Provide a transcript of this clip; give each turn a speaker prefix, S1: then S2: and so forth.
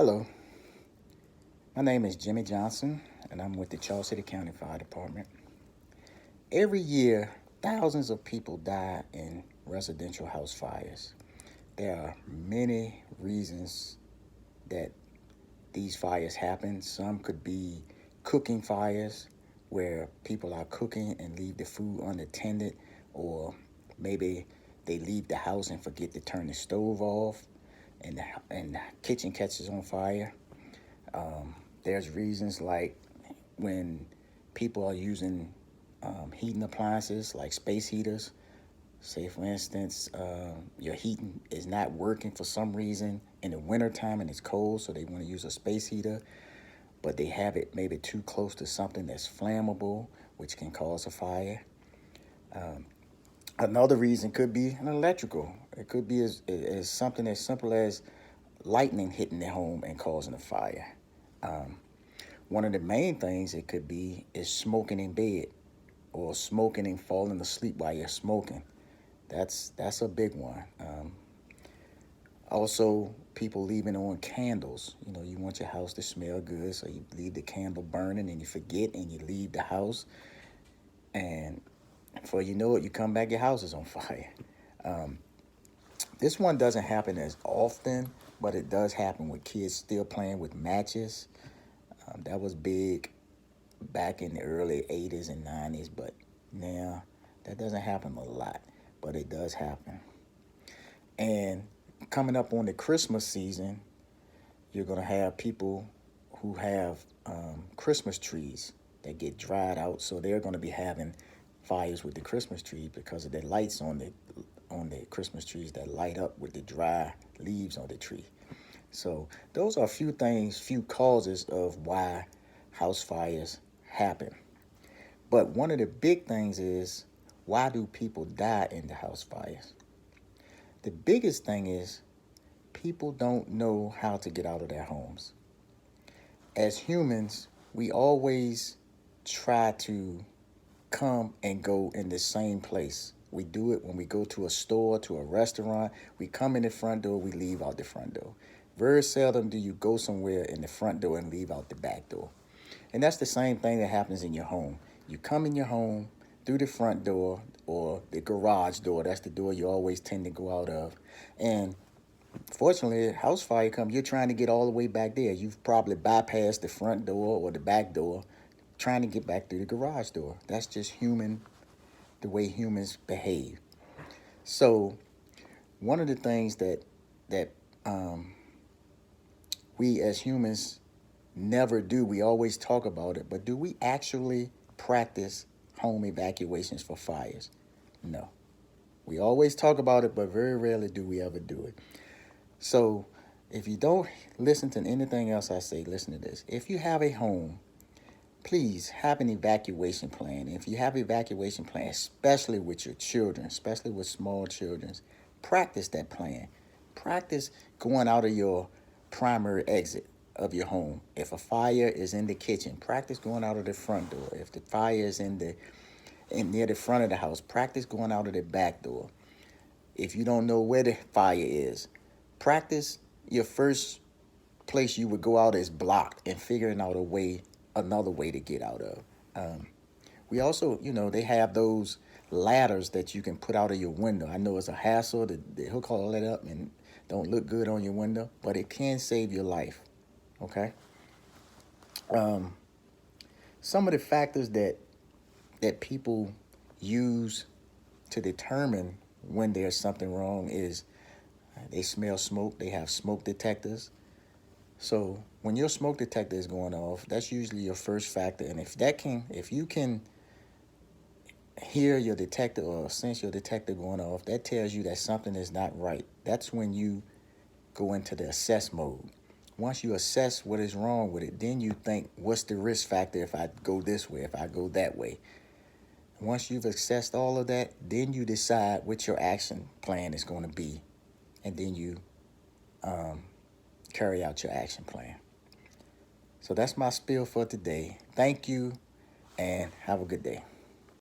S1: Hello, my name is Jimmy Johnson, and I'm with the Charles City County Fire Department. Every year, thousands of people die in residential house fires. There are many reasons that these fires happen. Some could be cooking fires, where people are cooking and leave the food unattended, or maybe they leave the house and forget to turn the stove off, and the kitchen catches on fire. There's reasons like when people are using heating appliances like space heaters. Say, for instance, your heating is not working for some reason in the wintertime and it's cold, so they want to use a space heater, but they have it maybe too close to something that's flammable, which can cause a fire. Another reason could be an electrical. It could be as something as simple as lightning hitting the home and causing a fire. One of the main things it could be is smoking in bed or smoking and falling asleep while you're smoking. That's a big one. Also, people leaving on candles. You know, you want your house to smell good, so you leave the candle burning and you forget and you leave the house. And before you know it, you come back, your house is on fire. This one doesn't happen as often, but it does happen with kids still playing with matches. That was big back in the early 80s and 90s, but now that doesn't happen a lot, but it does happen. And coming up on the Christmas season, you're going to have people who have Christmas trees that get dried out, so they're going to be having fires with the Christmas trees because of the lights on the Christmas trees that light up with the dry leaves on the tree. So those are a few things, few causes of why house fires happen. But one of the big things is, why do people die in the house fires? The biggest thing is people don't know how to get out of their homes. As humans, we always try to come and go in the same place. We do it when we go to a store, to a restaurant. We come in the front door, we leave out the front door. Very seldom do you go somewhere in the front door and leave out the back door. And that's the same thing that happens in your home. You come in your home through the front door or the garage door. That's the door you always tend to go out of. And fortunately, a house fire comes, you're trying to get all the way back there. You've probably bypassed the front door or the back door, trying to get back through the garage door. That's just the way humans behave. So one of the things that we as humans never do, we always talk about it, but do we actually practice home evacuations for fires? No. We always talk about it, but very rarely do we ever do it. So if you don't listen to anything else I say, listen to this. If you have a home, please have an evacuation plan. If you have an evacuation plan, especially with your children, especially with small children, practice that plan. Practice going out of your primary exit of your home. If a fire is in the kitchen, practice going out of the front door. If the fire is in near the front of the house, practice going out of the back door. If you don't know where the fire is, practice your first place you would go out is blocked and figuring out another way to get out of. We also, they have those ladders that you can put out of your window. I know it's a hassle to hook all that up and don't look good on your window, but it can save your life. Okay. Some of the factors that people use to determine when there's something wrong is they smell smoke. They have smoke detectors. So when your smoke detector is going off, that's usually your first factor. And if you can hear your detector or sense your detector going off, that tells you that something is not right. That's when you go into the assess mode. Once you assess what is wrong with it, then you think, what's the risk factor if I go this way, if I go that way? Once you've assessed all of that, then you decide what your action plan is going to be. And then you carry out your action plan. So that's my spiel for today. Thank you and have a good day.